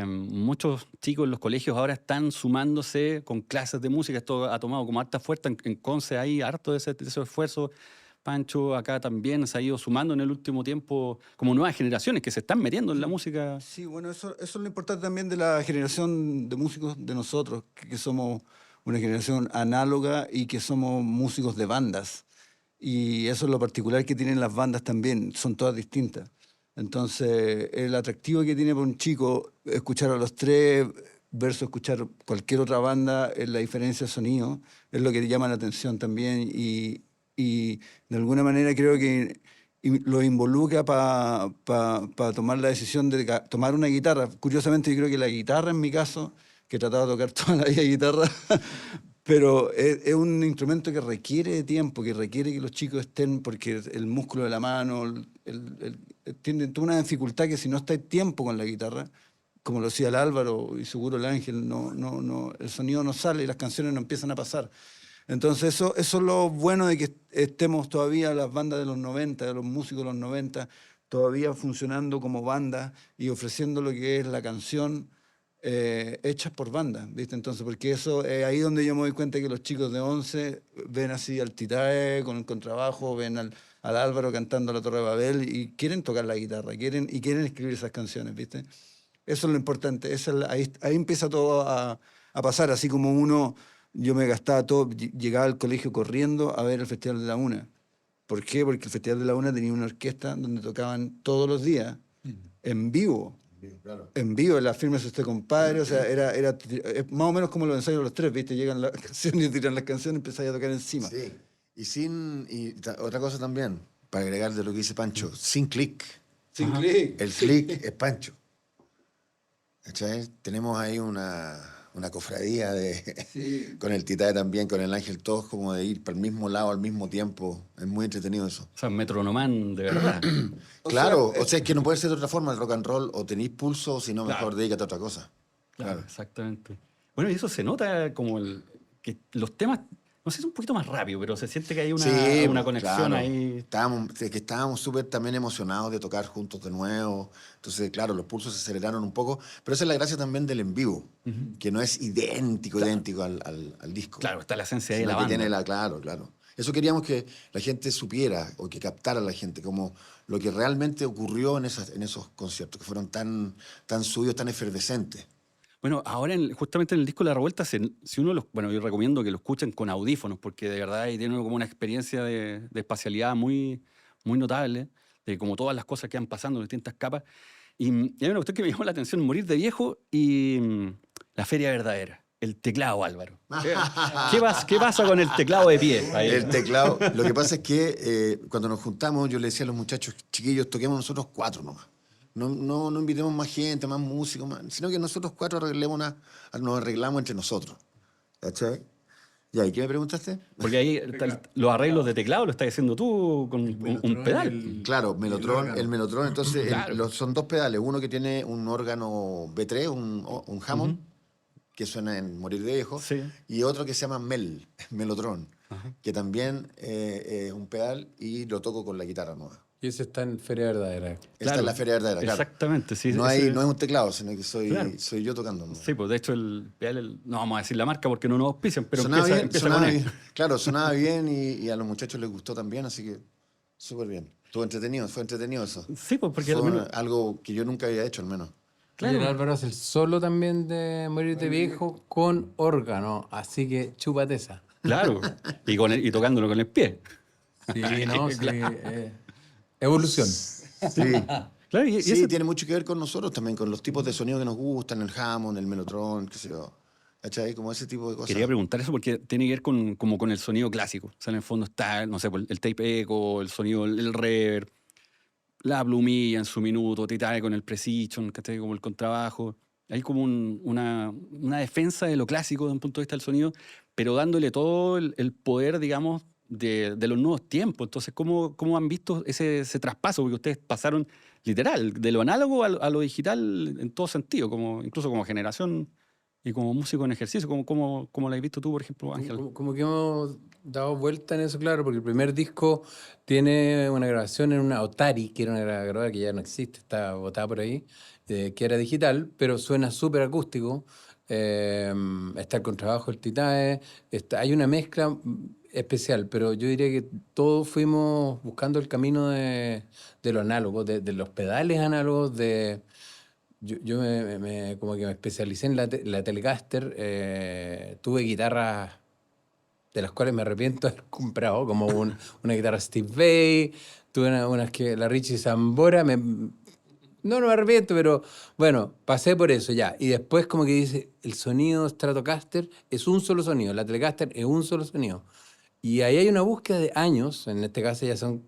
Speaker 2: muchos chicos en los colegios ahora están sumándose con clases de música. Esto ha tomado como harta fuerza en Conce, hay harto de ese esfuerzo. Pancho acá también se ha ido sumando en el último tiempo como nuevas generaciones que se están metiendo en la música.
Speaker 4: Sí, bueno, eso es lo importante también de la generación de músicos de nosotros, que somos una generación análoga y que somos músicos de bandas. Y eso es lo particular que tienen las bandas también, son todas distintas. Entonces, el atractivo que tiene para un chico escuchar a los tres versus escuchar cualquier otra banda, la diferencia de sonido, es lo que te llama la atención también y de alguna manera creo que lo involucra para tomar la decisión de tomar una guitarra. Curiosamente, yo creo que la guitarra, en mi caso, que he tratado de tocar toda la vida guitarra, Pero es un instrumento que requiere de tiempo, que requiere que los chicos estén, porque el músculo de la mano tiene toda una dificultad que si no está tiempo con la guitarra, como lo decía el Álvaro y seguro el Ángel, el sonido no sale y las canciones no empiezan a pasar. Entonces eso es lo bueno de que estemos todavía las bandas de los 90, de los músicos de los 90, todavía funcionando como banda y ofreciendo lo que es la canción hechas por bandas, ¿viste? Entonces, porque eso es ahí donde yo me doy cuenta que los chicos de 11 ven así al Titae con el contrabajo, ven al Álvaro cantando La Torre de Babel y quieren tocar la guitarra, quieren escribir esas canciones, ¿viste? Eso es lo importante, ahí empieza todo a pasar, así como yo me gastaba todo, llegaba al colegio corriendo a ver el Festival de la Una. ¿Por qué? Porque el Festival de la Una tenía una orquesta donde tocaban todos los días, en vivo.
Speaker 3: Claro.
Speaker 4: En vivo, la firma es usted compadre, o sea, es más o menos como los ensayos de los tres, ¿viste? Llegan las canciones y tiran las canciones y empiezan a tocar encima.
Speaker 3: Sí. Otra cosa también, para agregar de lo que dice Pancho, sin clic.
Speaker 4: Sin clic.
Speaker 3: El clic es Pancho. ¿Cachai? Tenemos ahí una cofradía con el Titae también, con el Ángel, todos como de ir para el mismo lado al mismo tiempo. Es muy entretenido eso.
Speaker 2: O sea, metronomán de verdad.
Speaker 3: Claro, o sea, es que no puede ser de otra forma el rock and roll, o tenéis pulso, o si no, mejor
Speaker 2: Claro.
Speaker 3: dedícate a otra cosa.
Speaker 2: Claro, exactamente. Bueno, y eso se nota como que los temas, no sé, es un poquito más rápido, pero se siente que hay una
Speaker 3: pues,
Speaker 2: conexión
Speaker 3: claro.
Speaker 2: ahí.
Speaker 3: Estábamos súper también emocionados de tocar juntos de nuevo. Entonces, claro, los pulsos se aceleraron un poco. Pero esa es la gracia también del en vivo, que no es idéntico al disco.
Speaker 2: Claro, está la esencia ahí de
Speaker 3: Sino
Speaker 2: la
Speaker 3: que
Speaker 2: banda.
Speaker 3: tiene claro. Eso queríamos que la gente supiera, o que captara a la gente, como lo que realmente ocurrió en esos conciertos, que fueron tan suyos, tan efervescentes.
Speaker 2: Bueno, ahora justamente en el disco La Revuelta, si uno bueno, yo recomiendo que lo escuchen con audífonos, porque de verdad ahí tiene como una experiencia de espacialidad muy, muy notable, de como todas las cosas que van pasando en distintas capas. Y hay una cuestión que me llamó la atención, Morir de Viejo y La Feria Verdadera, el teclado, Álvaro. ¿Qué pasa con el teclado de pie? Ahí?
Speaker 3: El teclado. Lo que pasa es que cuando nos juntamos, yo le decía a los muchachos, chiquillos, toquemos nosotros 4 nomás. No invitemos más gente, más músicos, sino que nosotros 4 nos arreglamos entre nosotros. ¿Cachai? Ya, ¿y qué me preguntaste?
Speaker 2: Porque ahí los arreglos de teclado lo estás haciendo tú con un pedal.
Speaker 3: Claro, el Melotron, entonces
Speaker 2: Claro.
Speaker 3: son 2 pedales. Uno que tiene un órgano B3, un Hammond, que suena en Morir de Viejo,
Speaker 2: Sí.
Speaker 3: y otro que se llama Melotron, que también es un pedal y lo toco con la guitarra nueva.
Speaker 5: Y ese está en Feria Verdadera.
Speaker 3: Esta
Speaker 2: Claro,
Speaker 3: es la Feria Verdadera, claro.
Speaker 2: Exactamente, sí.
Speaker 3: No es
Speaker 2: ese-
Speaker 3: un teclado, sino que
Speaker 2: Claro.
Speaker 3: soy yo tocando. ¿no?
Speaker 2: Sí, pues de hecho el pedal, no vamos a decir la marca porque no nos auspician, pero
Speaker 3: sonaba
Speaker 2: empieza con él.
Speaker 3: bien. Claro, sonaba bien y a los muchachos les gustó también, así que súper bien. Fue entretenido eso.
Speaker 2: Sí, pues porque al
Speaker 3: Fue
Speaker 2: menos,
Speaker 3: algo que yo nunca había hecho, al menos.
Speaker 5: Claro.
Speaker 2: Claro.
Speaker 5: Y el Álvaro hace el solo también de Morir de Viejo con órgano, así que chúpate esa.
Speaker 2: claro, y tocándolo con el pie.
Speaker 5: Sí, no, sí. Evolución.
Speaker 3: Sí,
Speaker 2: Claro, y
Speaker 3: sí,
Speaker 2: ese-
Speaker 3: tiene mucho que ver con nosotros también, con los tipos de sonido que nos gustan, el Hammond, el Melotron, qué sé yo. ¿Cachai? Como ese tipo de cosas.
Speaker 2: quería preguntar eso porque tiene que ver como con el sonido clásico. O sea, en el fondo está, no sé, pues, el tape echo, el sonido, el reverb, la plumilla en su minuto, Titae con el precision, ¿cachai? Como el contrabajo. Hay como una defensa de lo clásico desde un punto de vista del sonido, pero dándole todo el poder, digamos, de los nuevos tiempos. Entonces, ¿cómo han visto ese traspaso? Porque ustedes pasaron literal, de lo análogo a lo digital en todo sentido, incluso como generación y como músico en ejercicio. ¿Cómo lo has visto tú, por ejemplo, Ángel?
Speaker 5: Como que hemos dado vuelta en eso, claro, porque el primer disco tiene una grabación en una Otari, que era una grabadora que ya no existe, está botada por ahí, que era digital, pero suena súper acústico. Está el contrabajo, el Titae, hay una mezcla especial, pero yo diría que todos fuimos buscando el camino de lo análogo, de los pedales análogos, Yo como que me especialicé en la Telecaster, tuve guitarras de las cuales me arrepiento de haber comprado, como una guitarra Steve Vai, tuve unas que la Richie Sambora, no me arrepiento, pero bueno, pasé por eso ya. Y después como que dice, el sonido Stratocaster es un solo sonido, la Telecaster es un solo sonido. Y ahí hay una búsqueda de años, en este caso ya son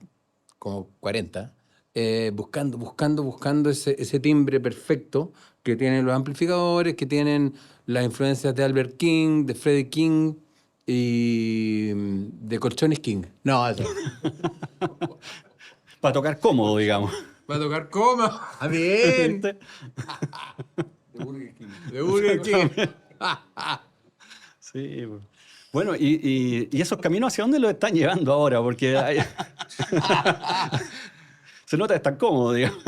Speaker 5: como 40, buscando ese timbre perfecto que tienen los amplificadores, que tienen las influencias de Albert King, de Freddie King, Y de Colchones King. No, eso.
Speaker 2: Para tocar cómodo, digamos.
Speaker 5: Va a tocar coma. ¡Ah, bien!
Speaker 2: ¿Viste?
Speaker 5: De Burger King.
Speaker 2: Sí. Pues. Bueno, y esos caminos hacia dónde los están llevando ahora, porque se nota que están cómodos, digamos.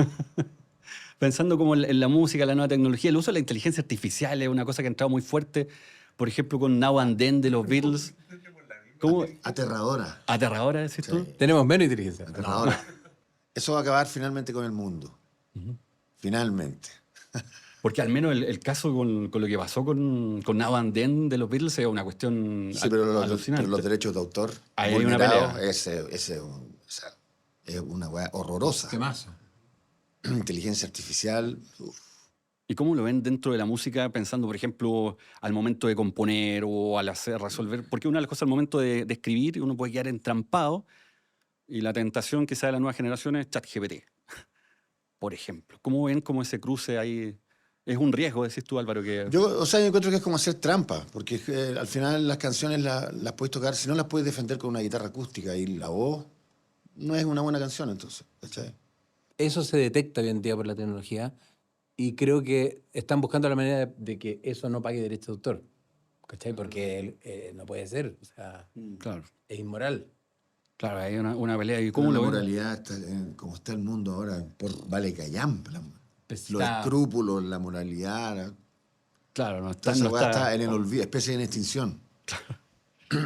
Speaker 2: Pensando como en la música, la nueva tecnología, el uso de la inteligencia artificial es una cosa que ha entrado muy fuerte, por ejemplo, con Now and Then de los Beatles. ¿Cómo?
Speaker 3: Aterradora.
Speaker 2: ¿Aterradora, decís tú?
Speaker 5: Tenemos menos inteligencia.
Speaker 3: Aterradora. Eso va a acabar finalmente con el mundo. Finalmente.
Speaker 2: Porque al menos el caso con lo que pasó con Now and Then de los Beatles es una cuestión
Speaker 3: Sí, pero
Speaker 2: alucinante.
Speaker 3: los derechos de autor
Speaker 2: Ahí hay una
Speaker 3: vulnerados,
Speaker 2: pelea.
Speaker 3: es una weá horrorosa.
Speaker 5: Temazo.
Speaker 3: Inteligencia artificial. Uf.
Speaker 2: ¿Y cómo lo ven dentro de la música, pensando, por ejemplo, al momento de componer o al hacer, resolver? Porque una de las cosas al momento de escribir, uno puede quedar entrampado y la tentación quizá de la nueva generación es ChatGPT, por ejemplo. ¿Cómo ven cómo ese cruce ahí? Es un riesgo, decís tú, Álvaro, que...
Speaker 3: Yo encuentro que es como hacer trampa, porque al final las canciones las puedes tocar, si no las puedes defender con una guitarra acústica y la voz, no es una buena canción, entonces. ¿Cachai?
Speaker 5: Eso se detecta hoy en día por la tecnología y creo que están buscando la manera de que eso no pague derecho de autor. ¿Cachai? Porque no puede ser. O sea,
Speaker 2: Claro,
Speaker 5: es inmoral.
Speaker 2: claro, hay una pelea. ¿Y
Speaker 3: Pero
Speaker 2: cómo
Speaker 3: la
Speaker 2: lo ven?
Speaker 3: moralidad, como está el mundo ahora, vale callampa.
Speaker 5: Pues
Speaker 3: Los
Speaker 5: está-
Speaker 3: escrúpulos, la moralidad.
Speaker 2: Claro, no
Speaker 3: Toda
Speaker 2: está,
Speaker 3: esa
Speaker 2: no
Speaker 3: weá
Speaker 2: está-
Speaker 3: está en el olvido, especie en extinción.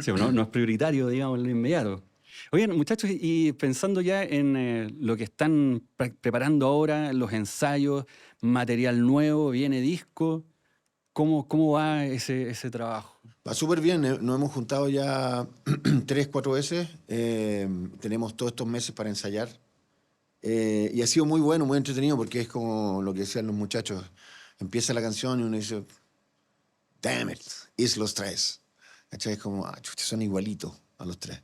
Speaker 2: sí, no es prioritario, digamos, en lo inmediato. Oigan, muchachos, y pensando ya en lo que están preparando ahora, los ensayos, material nuevo, viene disco, ¿cómo va ese trabajo?
Speaker 3: Va súper bien, nos hemos juntado ya 3, 4 veces. Tenemos todos estos meses para ensayar. Y ha sido muy bueno, muy entretenido, porque es como lo que decían los muchachos. Empieza la canción y uno dice, damn it, es los tres. ¿Cachai? Es como, chucha, son igualitos a los tres.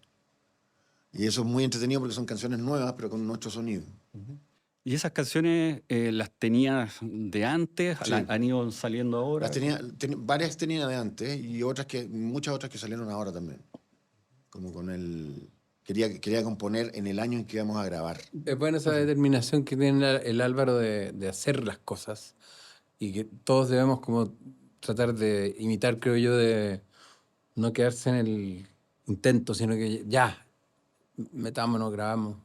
Speaker 3: Y eso es muy entretenido porque son canciones nuevas, pero con nuestro sonido.
Speaker 2: ¿Y esas canciones las tenías de antes?
Speaker 3: Sí.
Speaker 2: ¿Han ido saliendo ahora?
Speaker 3: Varias tenía de antes y muchas otras que salieron ahora también. Como con el... Quería componer en el año en que íbamos a grabar.
Speaker 5: Es buena esa determinación que tiene el Álvaro de hacer las cosas y que todos debemos como tratar de imitar, creo yo, de no quedarse en el intento, sino que ya, metámonos, grabamos.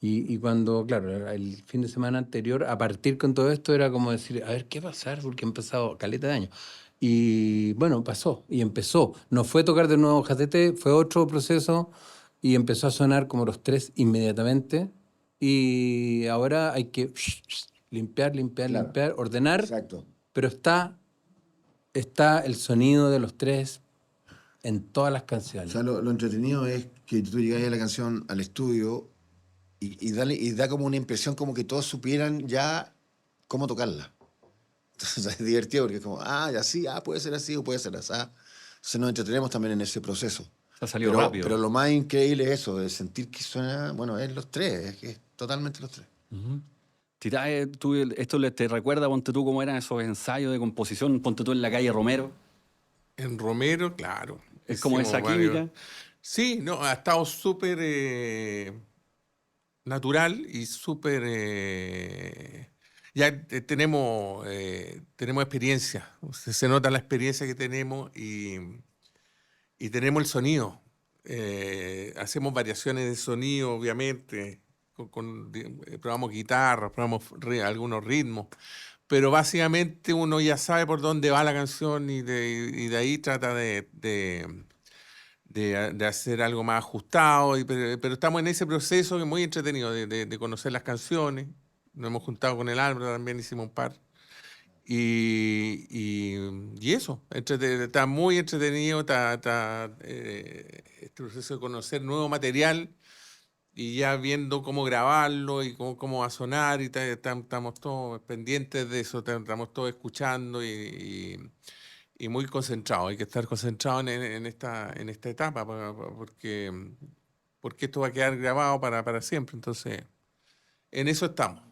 Speaker 5: Y cuando, claro, el fin de semana anterior, a partir con todo esto, era como decir, a ver, ¿qué va a pasar? Porque han pasado caleta de años. Y bueno, pasó y empezó. No fue tocar de nuevo Jatete, fue otro proceso y empezó a sonar como los tres inmediatamente. Y ahora hay que limpiar,
Speaker 3: Claro.
Speaker 5: limpiar, ordenar,
Speaker 3: Exacto.
Speaker 5: pero está el sonido de los tres en todas las
Speaker 3: O
Speaker 5: canciones.
Speaker 3: sea, lo entretenido es que tú llegas a la canción al estudio y da como una impresión como que todos supieran ya cómo tocarla. Entonces es divertido porque es como, ya sí, puede ser así o puede ser así. Entonces nos entretenemos también en ese proceso.
Speaker 2: Se ha salido rápido.
Speaker 3: Pero lo más increíble es eso, de sentir que suena, bueno, es los tres, es que es totalmente los tres.
Speaker 2: Ujú. Titae, ¿esto te recuerda, ponte tú, cómo eran esos ensayos de composición, ponte tú en la calle Romero?
Speaker 6: En Romero, claro.
Speaker 2: Es como
Speaker 6: Hicimos
Speaker 2: esa química.
Speaker 6: Sí, no, ha estado súper natural y súper... ya tenemos experiencia. Se nota la experiencia que tenemos y tenemos el sonido. Hacemos variaciones de sonido, obviamente. Probamos guitarras, probamos algunos ritmos. Pero básicamente uno ya sabe por dónde va la canción y de ahí trata de hacer algo más ajustado, pero estamos en ese proceso que es muy entretenido de conocer las canciones. Nos hemos juntado con el Álvaro, también hicimos un par. Y eso, está muy entretenido, este proceso de conocer nuevo material y ya viendo cómo grabarlo y cómo va a sonar, y estamos todos pendientes de eso, estamos todos escuchando y muy concentrados. Hay que estar concentrados en esta etapa porque esto va a quedar grabado para siempre. Entonces, en eso estamos.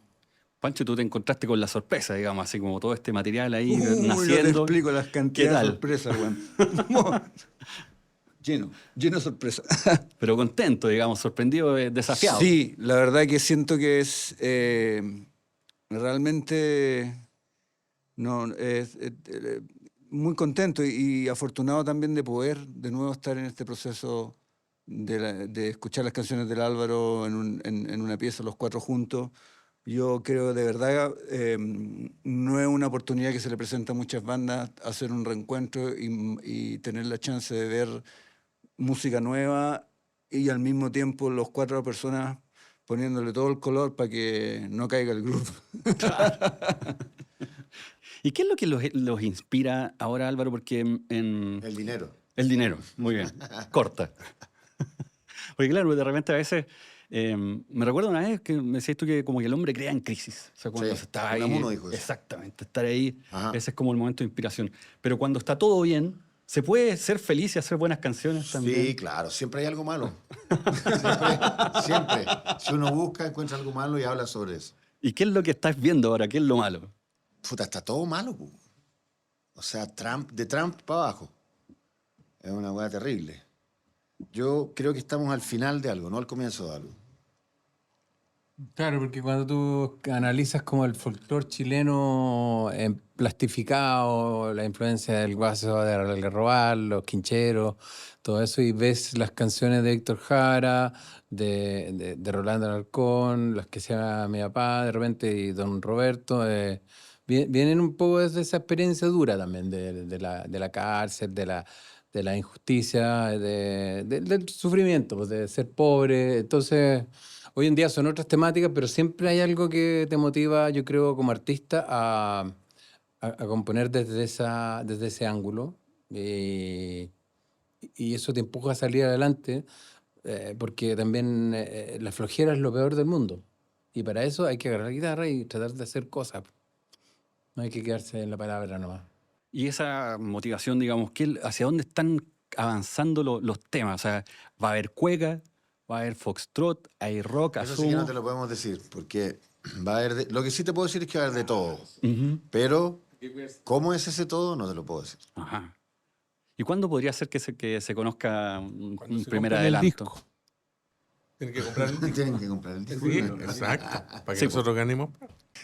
Speaker 2: Pancho, tú te encontraste con la sorpresa, digamos, así como todo este material ahí
Speaker 4: No te
Speaker 2: naciendo.
Speaker 4: explico las
Speaker 2: ¿Qué
Speaker 4: cantidades de
Speaker 2: tal?
Speaker 4: sorpresas, weón. lleno de sorpresa.
Speaker 2: Pero contento, digamos, sorprendido, desafiado.
Speaker 4: Sí, la verdad que siento que es realmente no, muy contento y afortunado también de poder de nuevo estar en este proceso de escuchar las canciones del Álvaro en una pieza, los cuatro juntos. Yo creo de verdad no es una oportunidad que se le presenta a muchas bandas hacer un reencuentro y tener la chance de ver música nueva y al mismo tiempo los cuatro personas poniéndole todo el color para que no caiga el grupo.
Speaker 2: ¿Y qué es lo que los inspira ahora, Álvaro? Porque
Speaker 3: El dinero.
Speaker 2: el dinero, muy bien, corta. Porque claro, de repente a veces, me recuerdo una vez que me decías tú que como que el hombre crea en crisis. O sea, cuando
Speaker 3: Sí,
Speaker 2: se está ahí.
Speaker 3: Unamuno dijo eso.
Speaker 2: Exactamente, estar ahí,
Speaker 3: Ajá.
Speaker 2: ese es como el momento de inspiración. Pero cuando está todo bien, ¿se puede ser feliz y hacer buenas canciones también?
Speaker 3: Sí, claro, siempre hay algo malo. Siempre. Si uno busca, encuentra algo malo y habla sobre eso.
Speaker 2: ¿Y qué es lo que estás viendo ahora? ¿Qué es lo malo?
Speaker 3: Puta, está todo malo, pu. O sea, de Trump para abajo. Es una hueá terrible. Yo creo que estamos al final de algo, no al comienzo de algo.
Speaker 5: Claro, porque cuando tú analizas como el folclore chileno plastificado, la influencia del guaso de Algarrobal, los quincheros, todo eso, y ves las canciones de Héctor Jara, de Rolando Alarcón, las que se llama Mi Papá, de repente, y Don Roberto, vienen un poco desde esa experiencia dura también, de la cárcel, de la injusticia, del sufrimiento, pues, de ser pobre. Entonces, hoy en día son otras temáticas, pero siempre hay algo que te motiva, yo creo, como artista a componer desde ese ángulo. Y eso te empuja a salir adelante, porque también la flojera es lo peor del mundo. Y para eso hay que agarrar la guitarra y tratar de hacer cosas. No hay que quedarse en la palabra nomás.
Speaker 2: Y esa motivación, digamos, ¿hacia dónde están avanzando los temas? O sea, ¿va a haber cueca? ¿Va a haber foxtrot? ¿Hay rock?
Speaker 3: Eso sí que no
Speaker 2: ¿Asumo?
Speaker 3: te lo podemos decir, porque va a haber lo que sí te puedo decir es que va a haber de todo.
Speaker 2: Ujú.
Speaker 3: Pero, ¿cómo es ese todo? No te lo puedo decir.
Speaker 2: Ajá. ¿Y cuándo podría ser que se conozca
Speaker 6: Cuando
Speaker 2: un
Speaker 6: se
Speaker 2: primer
Speaker 6: compren el
Speaker 2: adelanto?
Speaker 6: disco. Tienen que comprar el disco.
Speaker 3: Tienen que comprar el disco.
Speaker 6: Sí, exacto. Para que
Speaker 2: Sí,
Speaker 6: nosotros ganemos.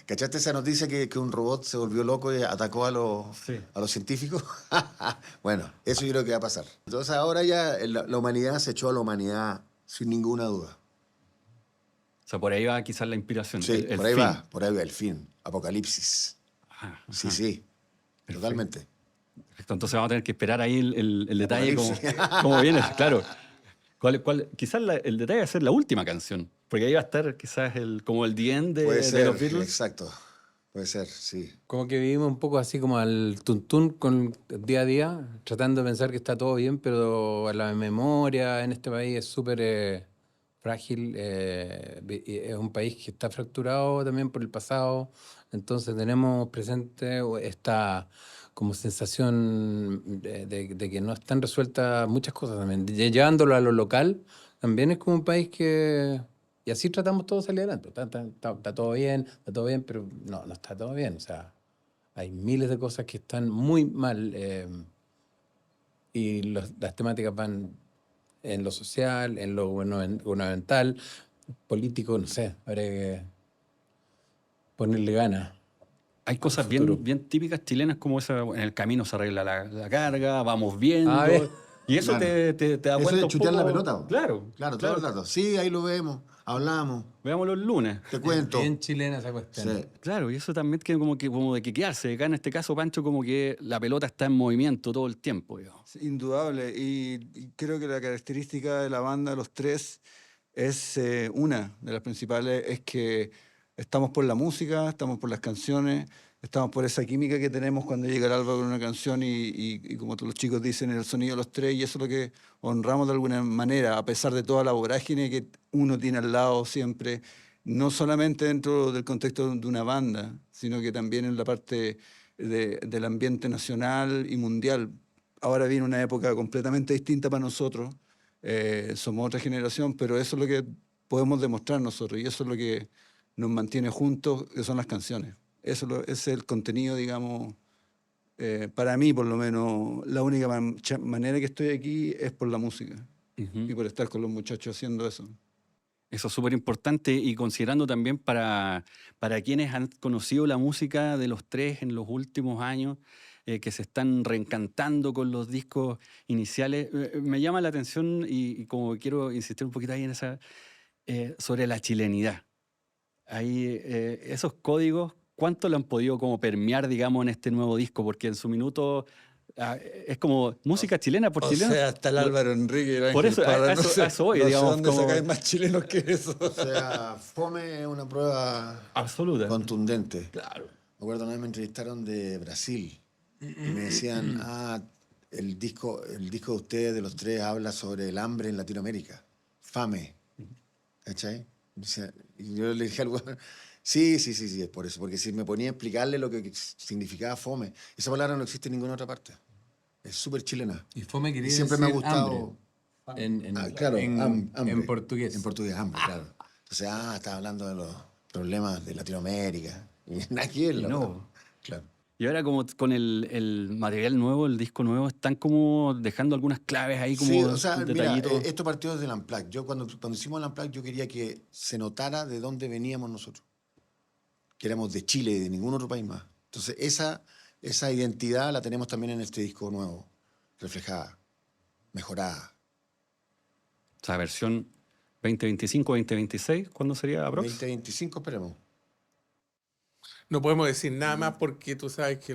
Speaker 3: ¿Cachaste esa noticia que un robot se volvió loco y atacó
Speaker 2: Sí.
Speaker 3: a los científicos? Bueno, eso yo creo que va a pasar. Entonces ahora ya la humanidad se echó a la humanidad sin ninguna duda.
Speaker 2: O sea, por ahí va quizás la inspiración.
Speaker 3: Sí,
Speaker 2: el
Speaker 3: por ahí
Speaker 2: fin.
Speaker 3: va, por ahí va el fin. Apocalipsis.
Speaker 2: Ajá,
Speaker 3: Sí,
Speaker 2: ajá.
Speaker 3: sí, totalmente.
Speaker 2: Perfecto. Entonces vamos a tener que esperar ahí el detalle
Speaker 3: Apocalipsis.
Speaker 2: cómo viene, claro. Quizás el detalle va a ser la última canción, porque ahí va a estar quizás como el the end
Speaker 3: Puede
Speaker 2: de
Speaker 3: ser,
Speaker 2: los Beatles.
Speaker 3: exacto. Puede ser, sí.
Speaker 5: Como que vivimos un poco así como al tuntún con día a día, tratando de pensar que está todo bien, pero la memoria en este país es súper frágil. Y es un país que está fracturado también por el pasado. Entonces tenemos presente esta como sensación de que no están resueltas muchas cosas también. Llevándolo a lo local, también es como un país que... Y así tratamos todos de salir adelante. Está todo bien, pero no está todo bien. O sea, hay miles de cosas que están muy mal, y las temáticas van en lo social, en lo gubernamental, político, no sé, habría que ponerle ganas.
Speaker 2: Hay cosas
Speaker 5: futuro.
Speaker 2: bien típicas chilenas como esa, en el camino se arregla la carga, vamos viendo.
Speaker 5: Ah, bien.
Speaker 2: Y eso
Speaker 3: Claro.
Speaker 2: te da
Speaker 3: Eso
Speaker 2: cuenta
Speaker 3: de
Speaker 2: un
Speaker 3: chutear la
Speaker 2: poco-
Speaker 3: pelota. ¿O?
Speaker 2: Claro,
Speaker 3: Claro, todo el rato. Sí, ahí lo vemos, hablamos,
Speaker 2: Veámoslo el lunes.
Speaker 3: te cuento.
Speaker 5: Bien chilena esa cuestión.
Speaker 3: Sí.
Speaker 2: Claro, y eso también que como de que quedarse. Acá en este caso, Pancho, como que la pelota está en movimiento todo el tiempo, digamos.
Speaker 4: Sí, indudable. Y creo que la característica de la banda, los tres, es una de las principales, es que estamos por la música, estamos por las canciones, estamos por esa química que tenemos cuando llega el Álvaro con una canción y como todos los chicos dicen, el sonido de los tres, y eso es lo que honramos de alguna manera, a pesar de toda la vorágine que uno tiene al lado siempre, no solamente dentro del contexto de una banda, sino que también en la parte del ambiente nacional y mundial. Ahora viene una época completamente distinta para nosotros, somos otra generación, pero eso es lo que podemos demostrar nosotros y eso es lo que nos mantiene juntos, que son las canciones. Eso ese es el contenido, digamos, Para mí, por lo menos, la única manera que estoy aquí es por la música y por estar con los muchachos haciendo eso.
Speaker 2: Eso es súper importante y considerando también para quienes han conocido la música de los tres en los últimos años, que se están reencantando con los discos iniciales, me llama la atención y como quiero insistir un poquito ahí en esa, sobre la chilenidad. Ahí, esos códigos, ¿cuánto lo han podido como permear, digamos, en este nuevo disco? Porque en su minuto es como música chilena por chileno.
Speaker 4: O sea, hasta el Álvaro Enrique. El
Speaker 2: Por
Speaker 4: Ángel
Speaker 2: eso,
Speaker 4: Parra,
Speaker 2: a eso voy,
Speaker 4: no
Speaker 2: digamos,
Speaker 4: sé dónde
Speaker 2: como-
Speaker 4: sacáis más chilenos que eso.
Speaker 3: O sea, Fome es una prueba
Speaker 2: Absoluta.
Speaker 3: contundente.
Speaker 2: Claro.
Speaker 3: Me acuerdo una vez me entrevistaron de Brasil y me decían, el disco de ustedes, de los tres, habla sobre el hambre en Latinoamérica. Fame. ¿Cachai? Y yo le dije algo, sí, es por eso. Porque si me ponía a explicarle lo que significaba fome, esa palabra no existe en ninguna otra parte. Es súper chilena.
Speaker 5: Y fome quería
Speaker 3: Y siempre me ha
Speaker 5: decir
Speaker 3: gustado.
Speaker 5: hambre.
Speaker 3: Claro, hambre.
Speaker 5: En portugués.
Speaker 3: En portugués, hambre, claro. Entonces, estaba hablando de los problemas de Latinoamérica. Y nada que ver, la
Speaker 2: No.
Speaker 3: verdad. Claro.
Speaker 2: Y ahora como con el material nuevo, el disco nuevo, están como dejando algunas claves ahí como
Speaker 3: Sí, o sea, mira,
Speaker 2: detallitos.
Speaker 3: esto partió desde el Unplugged. Yo cuando hicimos el Unplugged, yo quería que se notara de dónde veníamos nosotros. Que éramos de Chile y de ningún otro país más. Entonces, esa identidad la tenemos también en este disco nuevo, reflejada, mejorada.
Speaker 2: O sea, versión 2025, 2026, ¿cuándo sería aprox?
Speaker 3: 2025 esperemos.
Speaker 6: No podemos decir nada más porque tú sabes que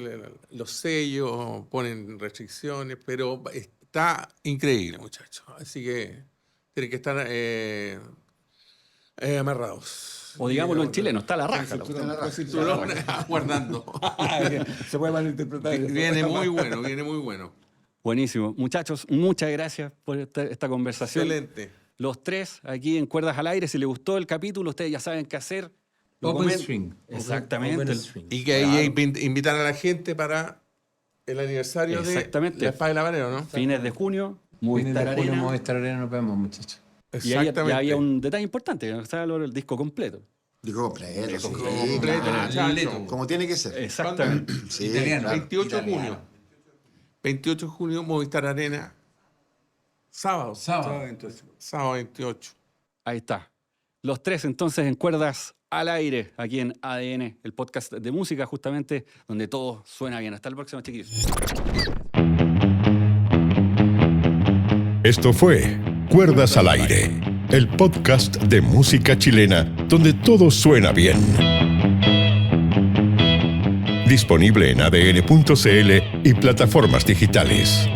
Speaker 6: los sellos ponen restricciones, pero está increíble, muchachos. Así que tienen que estar amarrados.
Speaker 2: O digámoslo en chileno, está la raja. la
Speaker 3: Está la raja.
Speaker 6: Cinturón, guardando.
Speaker 4: Se puede malinterpretar.
Speaker 6: Viene muy bueno, viene muy bueno.
Speaker 2: Buenísimo. Muchachos, muchas gracias por esta conversación.
Speaker 6: Excelente.
Speaker 2: Los tres aquí en Cuerdas al Aire. Si les gustó el capítulo, ustedes ya saben qué hacer. Lo
Speaker 5: Open
Speaker 2: comen-
Speaker 5: string.
Speaker 2: Exactamente.
Speaker 5: Open string.
Speaker 6: Y que ahí invitar a la gente para el aniversario
Speaker 2: Exactamente.
Speaker 6: de La Espada y la Valero, ¿no?
Speaker 2: Fines de junio,
Speaker 5: Fines de
Speaker 2: Movistar
Speaker 5: junio,
Speaker 2: Arena.
Speaker 5: Movistar Arena, nos vemos, muchachos.
Speaker 2: Y ahí ya había un detalle importante, que estaba el disco completo.
Speaker 3: Digo completo. sí,
Speaker 6: completo.
Speaker 3: claro.
Speaker 6: Chacho.
Speaker 3: Como tiene que ser.
Speaker 2: Exactamente.
Speaker 3: Sí,
Speaker 5: Italiano.
Speaker 3: claro.
Speaker 6: 28 de junio. 28 de junio, Movistar Arena. Sábado.
Speaker 5: Sábado.
Speaker 6: Sábado 28.
Speaker 2: Ahí está. Los tres entonces en Cuerdas al Aire, aquí en ADN, el podcast de música justamente, donde todo suena bien. Hasta el próximo, chiquillos.
Speaker 1: Esto fue Cuerdas al Aire, el podcast de música chilena donde todo suena bien. Disponible en adn.cl y plataformas digitales.